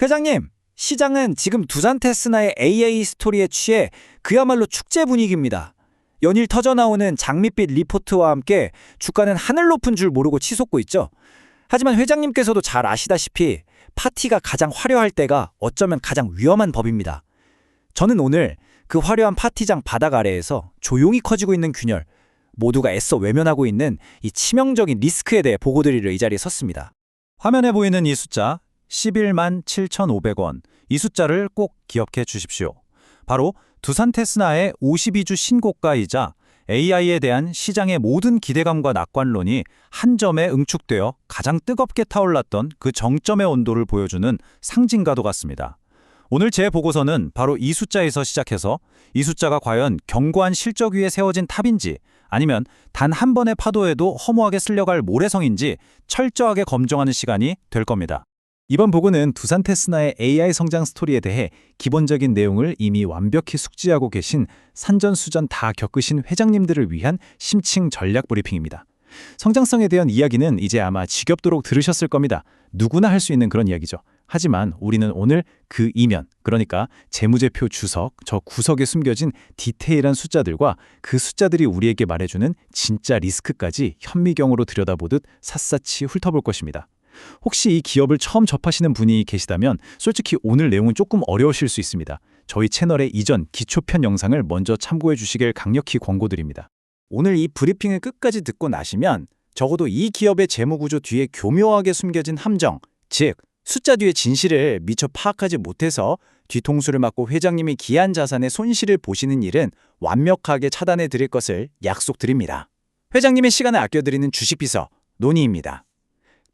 회장님, 시장은 지금 두산 테스나의 AI 스토리에 취해 그야말로 축제 분위기입니다. 연일 터져나오는 장밋빛 리포트와 함께 주가는 하늘 높은 줄 모르고 치솟고 있죠. 하지만 회장님께서도 잘 아시다시피 파티가 가장 화려할 때가 어쩌면 가장 위험한 법입니다. 저는 오늘 그 화려한 파티장 바닥 아래에서 조용히 커지고 있는 균열, 모두가 애써 외면하고 있는 이 치명적인 리스크에 대해 보고드리려 이 자리에 섰습니다. 화면에 보이는 이 숫자 11만 7,500원, 이 숫자를 꼭 기억해 주십시오. 바로 두산 테스나의 52주 신고가이자 AI에 대한 시장의 모든 기대감과 낙관론이 한 점에 응축되어 가장 뜨겁게 타올랐던 그 정점의 온도를 보여주는 상징과도 같습니다. 오늘 제 보고서는 바로 이 숫자에서 시작해서 이 숫자가 과연 견고한 실적 위에 세워진 탑인지 아니면 단 한 번의 파도에도 허무하게 쓸려갈 모래성인지 철저하게 검증하는 시간이 될 겁니다. 이번 보고는 두산 테스나의 AI 성장 스토리에 대해 기본적인 내용을 이미 완벽히 숙지하고 계신 산전수전 다 겪으신 회장님들을 위한 심층 전략 브리핑입니다. 성장성에 대한 이야기는 이제 아마 지겹도록 들으셨을 겁니다. 누구나 할 수 있는 그런 이야기죠. 하지만 우리는 오늘 그 이면, 그러니까 재무제표 주석, 저 구석에 숨겨진 디테일한 숫자들과 그 숫자들이 우리에게 말해주는 진짜 리스크까지 현미경으로 들여다보듯 샅샅이 훑어볼 것입니다. 혹시 이 기업을 처음 접하시는 분이 계시다면 솔직히 오늘 내용은 조금 어려우실 수 있습니다. 저희 채널의 이전 기초편 영상을 먼저 참고해 주시길 강력히 권고드립니다. 오늘 이 브리핑을 끝까지 듣고 나시면 적어도 이 기업의 재무구조 뒤에 교묘하게 숨겨진 함정, 즉 숫자 뒤의 진실을 미처 파악하지 못해서 뒤통수를 맞고 회장님이 기한 자산의 손실을 보시는 일은 완벽하게 차단해 드릴 것을 약속드립니다. 회장님의 시간을 아껴드리는 주식비서 논의입니다.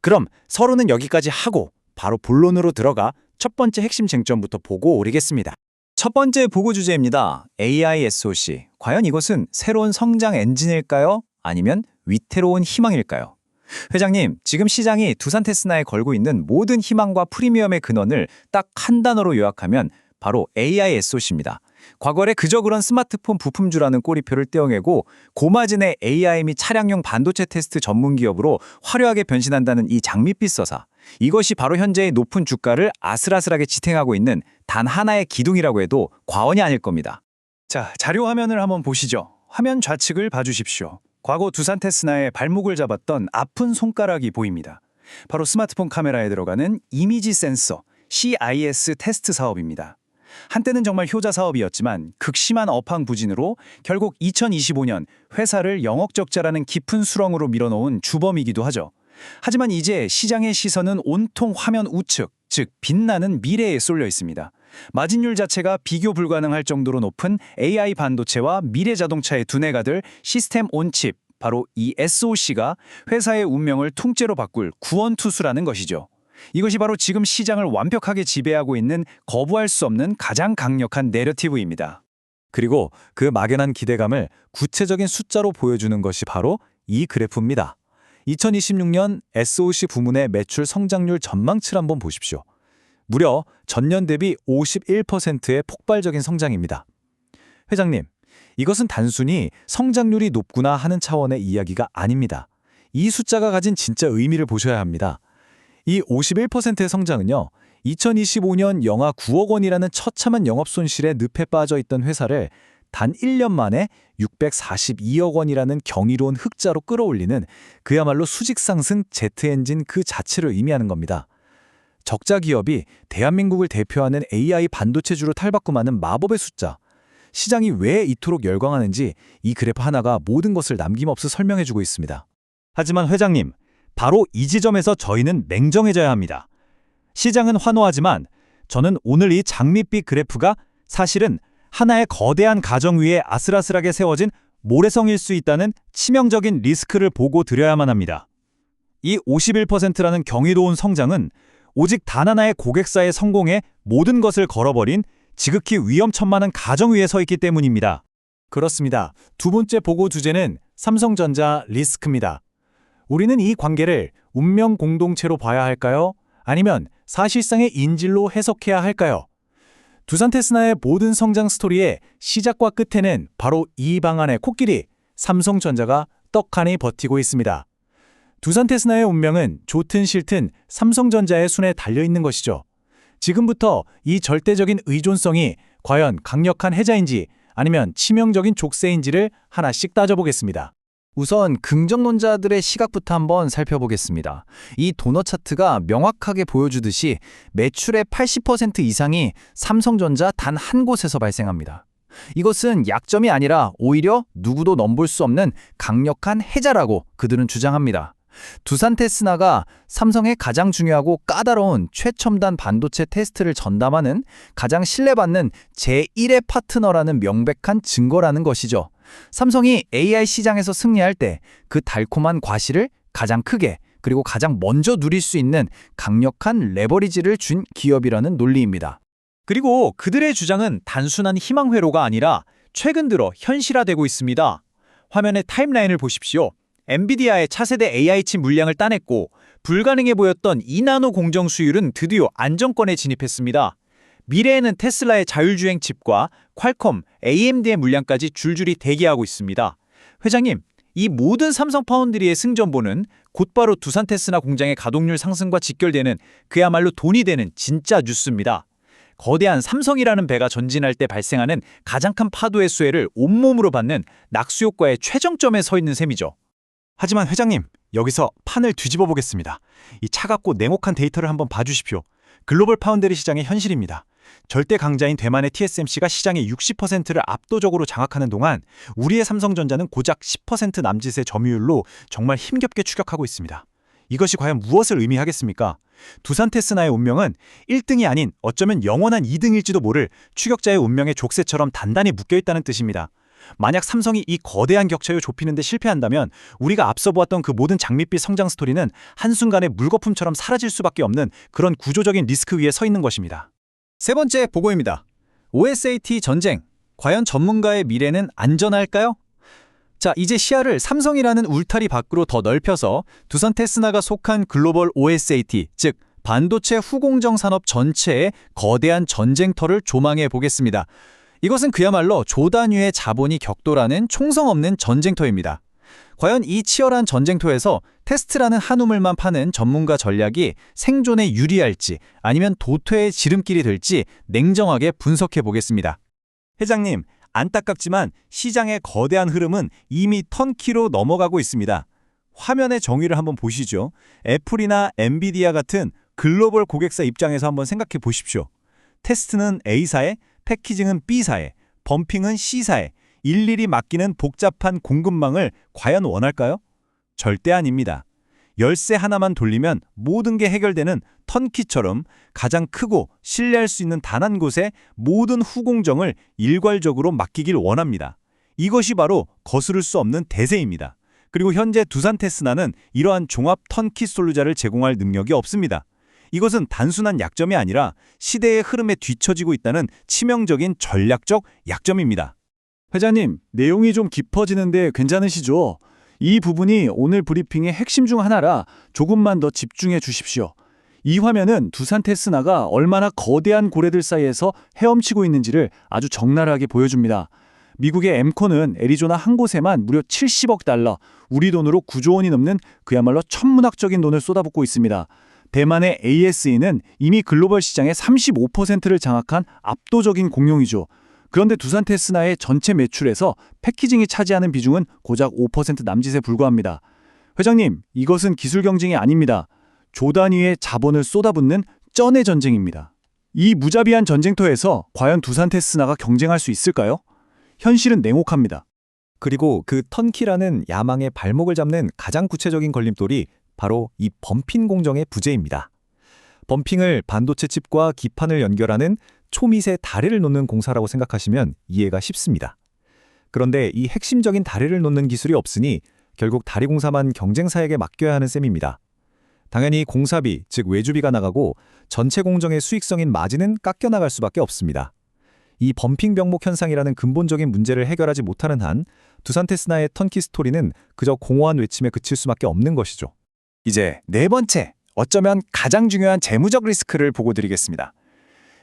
그럼 서론은 여기까지 하고 바로 본론으로 들어가 첫 번째 핵심 쟁점부터 보고 오리겠습니다. 첫 번째 보고 주제입니다. AI SOC. 과연 이것은 새로운 성장 엔진일까요? 아니면 위태로운 희망일까요? 회장님, 지금 시장이 두산 테스나에 걸고 있는 모든 희망과 프리미엄의 근원을 딱 한 단어로 요약하면 바로 AI SOC입니다. 과거에 그저 그런 스마트폰 부품주라는 꼬리표를 떼어내고 고마진의 AI 및 차량용 반도체 테스트 전문 기업으로 화려하게 변신한다는 이 장밋빛 서사. 이것이 바로 현재의 높은 주가를 아슬아슬하게 지탱하고 있는 단 하나의 기둥이라고 해도 과언이 아닐 겁니다. 자, 자료 화면을 한번 보시죠. 화면 좌측을 봐주십시오. 과거 두산 테스나의 발목을 잡았던 아픈 손가락이 보입니다. 바로 스마트폰 카메라에 들어가는 이미지 센서, CIS 테스트 사업입니다. 한때는 정말 효자 사업이었지만 극심한 업황 부진으로 결국 2025년 회사를 영업 적자라는 깊은 수렁으로 밀어넣은 주범이기도 하죠. 하지만 이제 시장의 시선은 온통 화면 우측, 즉 빛나는 미래에 쏠려 있습니다. 마진율 자체가 비교 불가능할 정도로 높은 AI 반도체와 미래 자동차의 두뇌가 될 시스템 온 칩, 바로 이 SOC가 회사의 운명을 통째로 바꿀 구원투수라는 것이죠. 이것이 바로 지금 시장을 완벽하게 지배하고 있는 거부할 수 없는 가장 강력한 내러티브입니다. 그리고 그 막연한 기대감을 구체적인 숫자로 보여주는 것이 바로 이 그래프입니다. 2026년 SOC 부문의 매출 성장률 전망치를 한번 보십시오. 무려 전년 대비 51%의 폭발적인 성장입니다. 회장님, 이것은 단순히 성장률이 높구나 하는 차원의 이야기가 아닙니다. 이 숫자가 가진 진짜 의미를 보셔야 합니다. 이 51%의 성장은요, 2025년 영하 9억 원이라는 처참한 영업손실에 늪에 빠져 있던 회사를 단 1년 만에 642억 원이라는 경이로운 흑자로 끌어올리는 그야말로 수직상승 제트엔진 그 자체를 의미하는 겁니다. 적자 기업이 대한민국을 대표하는 AI 반도체주로 탈바꿈하는 마법의 숫자. 시장이 왜 이토록 열광하는지 이 그래프 하나가 모든 것을 남김없이 설명해주고 있습니다. 하지만 회장님, 바로 이 지점에서 저희는 냉정해져야 합니다. 시장은 환호하지만 저는 오늘 이 장밋빛 그래프가 사실은 하나의 거대한 가정 위에 아슬아슬하게 세워진 모래성일 수 있다는 치명적인 리스크를 보고 드려야만 합니다. 이 51%라는 경이로운 성장은 오직 단 하나의 고객사의 성공에 모든 것을 걸어버린 지극히 위험천만한 가정 위에 서 있기 때문입니다. 그렇습니다. 두 번째 보고 주제는 삼성전자 리스크입니다. 우리는 이 관계를 운명 공동체로 봐야 할까요? 아니면 사실상의 인질로 해석해야 할까요? 두산 테스나의 모든 성장 스토리의 시작과 끝에는 바로 이 방안의 코끼리, 삼성전자가 떡하니 버티고 있습니다. 두산 테스나의 운명은 좋든 싫든 삼성전자의 손에 달려있는 것이죠. 지금부터 이 절대적인 의존성이 과연 강력한 해자인지 아니면 치명적인 족쇄인지를 하나씩 따져보겠습니다. 우선 긍정론자들의 시각부터 한번 살펴보겠습니다. 이 도넛 차트가 명확하게 보여주듯이 매출의 80% 이상이 삼성전자 단 한 곳에서 발생합니다. 이것은 약점이 아니라 오히려 누구도 넘볼 수 없는 강력한 해자라고 그들은 주장합니다. 두산 테스나가 삼성의 가장 중요하고 까다로운 최첨단 반도체 테스트를 전담하는 가장 신뢰받는 제1의 파트너라는 명백한 증거라는 것이죠. 삼성이 AI 시장에서 승리할 때 그 달콤한 과실을 가장 크게 그리고 가장 먼저 누릴 수 있는 강력한 레버리지를 준 기업이라는 논리입니다. 그리고 그들의 주장은 단순한 희망 회로가 아니라 최근 들어 현실화되고 있습니다. 화면의 타임라인을 보십시오. 엔비디아의 차세대 AI칩 물량을 따냈고 불가능해 보였던 2나노 공정 수율은 드디어 안정권에 진입했습니다. 미래에는 테슬라의 자율주행 칩과 퀄컴, AMD의 물량까지 줄줄이 대기하고 있습니다. 회장님, 이 모든 삼성 파운드리의 승전보는 곧바로 두산 테스나 공장의 가동률 상승과 직결되는 그야말로 돈이 되는 진짜 뉴스입니다. 거대한 삼성이라는 배가 전진할 때 발생하는 가장 큰 파도의 수혜를 온몸으로 받는 낙수 효과의 최정점에 서 있는 셈이죠. 하지만 회장님, 여기서 판을 뒤집어 보겠습니다. 이 차갑고 냉혹한 데이터를 한번 봐주십시오. 글로벌 파운드리 시장의 현실입니다. 절대 강자인 대만의 TSMC가 시장의 60%를 압도적으로 장악하는 동안 우리의 삼성전자는 고작 10% 남짓의 점유율로 정말 힘겹게 추격하고 있습니다. 이것이 과연 무엇을 의미하겠습니까? 두산 테스나의 운명은 1등이 아닌 어쩌면 영원한 2등일지도 모를 추격자의 운명의 족쇄처럼 단단히 묶여있다는 뜻입니다. 만약 삼성이 이 거대한 격차를 좁히는 데 실패한다면 우리가 앞서 보았던 그 모든 장밋빛 성장 스토리는 한순간에 물거품처럼 사라질 수밖에 없는 그런 구조적인 리스크 위에 서 있는 것입니다. 세 번째 보고입니다. OSAT 전쟁. 과연 전문가의 미래는 안전할까요? 자, 이제 시야를 삼성이라는 울타리 밖으로 더 넓혀서 두산 테스나가 속한 글로벌 OSAT, 즉 반도체 후공정 산업 전체의 거대한 전쟁터를 조망해 보겠습니다. 이것은 그야말로 조단위의 자본이 격돌하는 총성 없는 전쟁터입니다. 과연 이 치열한 전쟁터에서 테스트라는 한 우물만 파는 전문가 전략이 생존에 유리할지 아니면 도태의 지름길이 될지 냉정하게 분석해 보겠습니다. 회장님, 안타깝지만 시장의 거대한 흐름은 이미 턴키로 넘어가고 있습니다. 화면의 정의를 한번 보시죠. 애플이나 엔비디아 같은 글로벌 고객사 입장에서 한번 생각해 보십시오. 테스트는 A사에, 패키징은 B사에, 범핑은 C사에 일일이 맡기는 복잡한 공급망을 과연 원할까요? 절대 아닙니다. 열쇠 하나만 돌리면 모든 게 해결되는 턴키처럼 가장 크고 신뢰할 수 있는 단 한 곳에 모든 후공정을 일괄적으로 맡기길 원합니다. 이것이 바로 거스를 수 없는 대세입니다. 그리고 현재 두산 테스나는 이러한 종합 턴키 솔루자를 제공할 능력이 없습니다. 이것은 단순한 약점이 아니라 시대의 흐름에 뒤처지고 있다는 치명적인 전략적 약점입니다. 회장님, 내용이 좀 깊어지는데 괜찮으시죠? 이 부분이 오늘 브리핑의 핵심 중 하나라 조금만 더 집중해 주십시오. 이 화면은 두산 테스나가 얼마나 거대한 고래들 사이에서 헤엄치고 있는지를 아주 적나라하게 보여줍니다. 미국의 엠코는 애리조나 한 곳에만 무려 70억 달러, 우리 돈으로 9조 원이 넘는 그야말로 천문학적인 돈을 쏟아붓고 있습니다. 대만의 ASE는 이미 글로벌 시장의 35%를 장악한 압도적인 공룡이죠. 그런데 두산 테스나의 전체 매출에서 패키징이 차지하는 비중은 고작 5% 남짓에 불과합니다. 회장님, 이것은 기술 경쟁이 아닙니다. 조단위의 자본을 쏟아붓는 쩐의 전쟁입니다. 이 무자비한 전쟁터에서 과연 두산 테스나가 경쟁할 수 있을까요? 현실은 냉혹합니다. 그리고 그 턴키라는 야망의 발목을 잡는 가장 구체적인 걸림돌이 바로 이 범핑 공정의 부재입니다. 범핑을 반도체 칩과 기판을 연결하는 초미세 다리를 놓는 공사라고 생각하시면 이해가 쉽습니다. 그런데 이 핵심적인 다리를 놓는 기술이 없으니 결국 다리 공사만 경쟁사에게 맡겨야 하는 셈입니다. 당연히 공사비, 즉 외주비가 나가고 전체 공정의 수익성인 마진은 깎여나갈 수밖에 없습니다. 이 범핑 병목 현상이라는 근본적인 문제를 해결하지 못하는 한 두산 테스나의 턴키 스토리는 그저 공허한 외침에 그칠 수밖에 없는 것이죠. 이제 네 번째, 어쩌면 가장 중요한 재무적 리스크를 보고 드리겠습니다.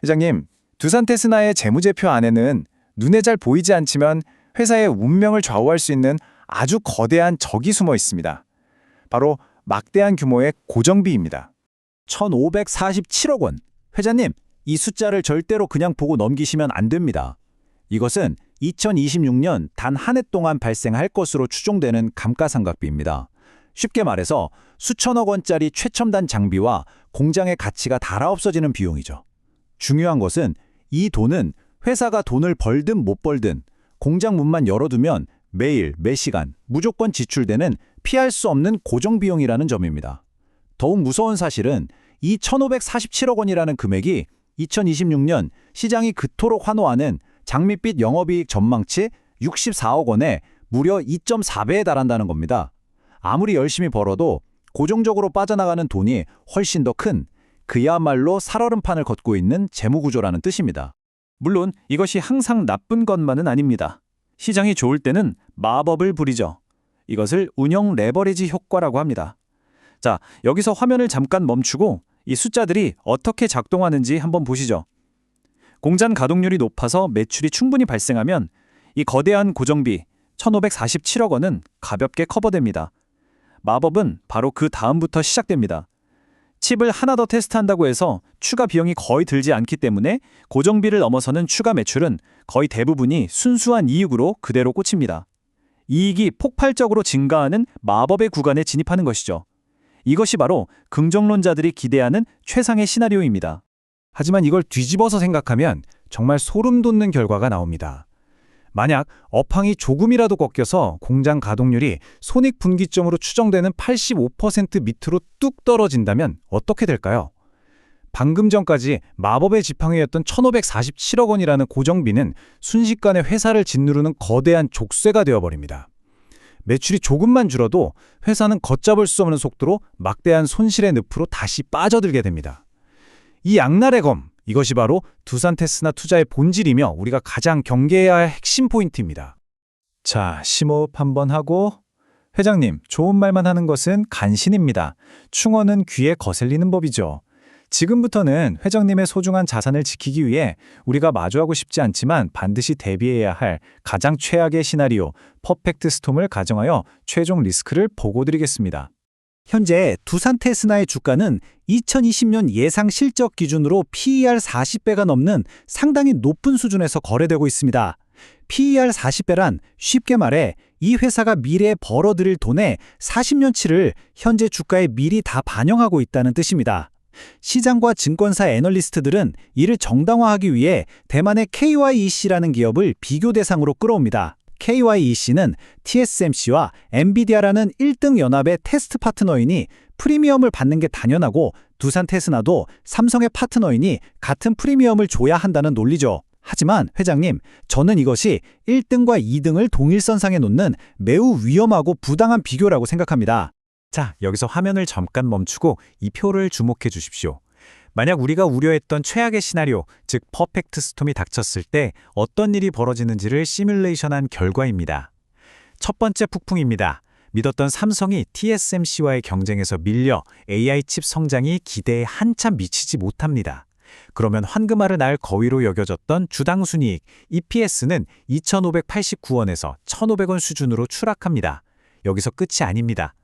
회장님, 두산 테스나의 재무제표 안에는 눈에 잘 보이지 않지만 회사의 운명을 좌우할 수 있는 아주 거대한 적이 숨어 있습니다. 바로 막대한 규모의 고정비입니다. 1,547억 원. 회장님, 이 숫자를 절대로 그냥 보고 넘기시면 안 됩니다. 이것은 2026년 단 한 해 동안 발생할 것으로 추정되는 감가상각비입니다. 쉽게 말해서 수천억 원짜리 최첨단 장비와 공장의 가치가 닳아 없어지는 비용이죠. 중요한 것은 이 돈은 회사가 돈을 벌든 못 벌든 공장 문만 열어두면 매일, 매시간 무조건 지출되는 피할 수 없는 고정비용이라는 점입니다. 더욱 무서운 사실은 이 1,547억 원이라는 금액이 2026년 시장이 그토록 환호하는 장밋빛 영업이익 전망치 64억 원에 무려 2.4배에 달한다는 겁니다. 아무리 열심히 벌어도 고정적으로 빠져나가는 돈이 훨씬 더 큰 그야말로 살얼음판을 걷고 있는 재무구조라는 뜻입니다. 물론 이것이 항상 나쁜 것만은 아닙니다. 시장이 좋을 때는 마법을 부리죠. 이것을 운영 레버리지 효과라고 합니다. 자, 여기서 화면을 잠깐 멈추고 이 숫자들이 어떻게 작동하는지 한번 보시죠. 공장 가동률이 높아서 매출이 충분히 발생하면 이 거대한 고정비 1,547억 원은 가볍게 커버됩니다. 마법은 바로 그 다음부터 시작됩니다. 칩을 하나 더 테스트한다고 해서 추가 비용이 거의 들지 않기 때문에 고정비를 넘어서는 추가 매출은 거의 대부분이 순수한 이익으로 그대로 꽂힙니다. 이익이 폭발적으로 증가하는 마법의 구간에 진입하는 것이죠. 이것이 바로 긍정론자들이 기대하는 최상의 시나리오입니다. 하지만 이걸 뒤집어서 생각하면 정말 소름 돋는 결과가 나옵니다. 만약 업황이 조금이라도 꺾여서 공장 가동률이 손익분기점으로 추정되는 85% 밑으로 뚝 떨어진다면 어떻게 될까요? 방금 전까지 마법의 지팡이였던 1,547억 원이라는 고정비는 순식간에 회사를 짓누르는 거대한 족쇄가 되어버립니다. 매출이 조금만 줄어도 회사는 걷잡을 수 없는 속도로 막대한 손실의 늪으로 다시 빠져들게 됩니다. 이 양날의 검, 이것이 바로 두산테스나 투자의 본질이며 우리가 가장 경계해야 할 핵심 포인트입니다. 자, 심호흡 한번 하고. 회장님, 좋은 말만 하는 것은 간신입니다. 충언은 귀에 거슬리는 법이죠. 지금부터는 회장님의 소중한 자산을 지키기 위해 우리가 마주하고 싶지 않지만 반드시 대비해야 할 가장 최악의 시나리오, 퍼펙트 스톰을 가정하여 최종 리스크를 보고드리겠습니다. 현재 두산테스나의 주가는 2020년 예상 실적 기준으로 PER 40배가 넘는 상당히 높은 수준에서 거래되고 있습니다. PER 40배란 쉽게 말해 이 회사가 미래에 벌어들일 돈의 40년치를 현재 주가에 미리 다 반영하고 있다는 뜻입니다. 시장과 증권사 애널리스트들은 이를 정당화하기 위해 대만의 KYEC라는 기업을 비교 대상으로 끌어옵니다. KYEC는 TSMC와 엔비디아라는 1등 연합의 테스트 파트너이니 프리미엄을 받는 게 당연하고 두산테스나도 삼성의 파트너이니 같은 프리미엄을 줘야 한다는 논리죠. 하지만 회장님, 저는 이것이 1등과 2등을 동일선상에 놓는 매우 위험하고 부당한 비교라고 생각합니다. 자, 여기서 화면을 잠깐 멈추고 이 표를 주목해 주십시오. 만약 우리가 우려했던 최악의 시나리오, 즉 퍼펙트 스톰이 닥쳤을 때 어떤 일이 벌어지는지를 시뮬레이션한 결과입니다. 첫 번째 폭풍입니다. 믿었던 삼성이 TSMC와의 경쟁에서 밀려 AI 칩 성장이 기대에 한참 미치지 못합니다. 그러면 황금알을 날 거위로 여겨졌던 주당 순이익 EPS는 2,589원에서 1,500원 수준으로 추락합니다. 여기서 끝이 아닙니다.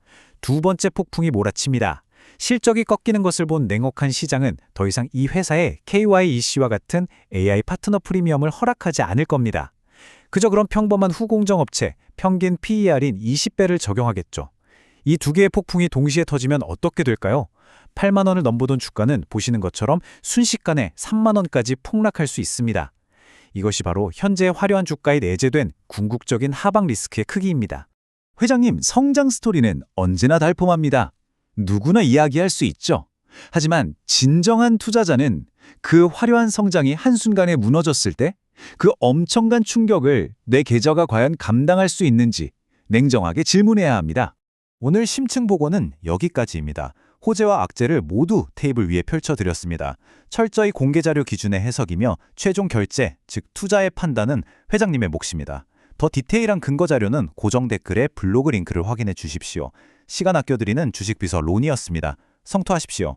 두 번째 폭풍이 몰아칩니다. 실적이 꺾이는 것을 본 냉혹한 시장은 더 이상 이 회사에 KYEC와 같은 AI 파트너 프리미엄을 허락하지 않을 겁니다. 그저 그런 평범한 후공정업체, 평균 PER인 20배를 적용하겠죠. 이 두 개의 폭풍이 동시에 터지면 어떻게 될까요? 8만 원을 넘보던 주가는 보시는 것처럼 순식간에 3만 원까지 폭락할 수 있습니다. 이것이 바로 현재 화려한 주가에 내재된 궁극적인 하방 리스크의 크기입니다. 회장님, 성장 스토리는 언제나 달콤합니다. 누구나 이야기할 수 있죠. 하지만 진정한 투자자는 그 화려한 성장이 한순간에 무너졌을 때 그 엄청난 충격을 내 계좌가 과연 감당할 수 있는지 냉정하게 질문해야 합니다. 오늘 심층 보고는 여기까지입니다. 호재와 악재를 모두 테이블 위에 펼쳐드렸습니다. 철저히 공개자료 기준의 해석이며 최종 결제, 즉 투자의 판단은 회장님의 몫입니다. 더 디테일한 근거 자료는 고정 댓글에 블로그 링크를 확인해 주십시오. 시간 아껴드리는 주식비서 론이었습니다. 성투하십시오.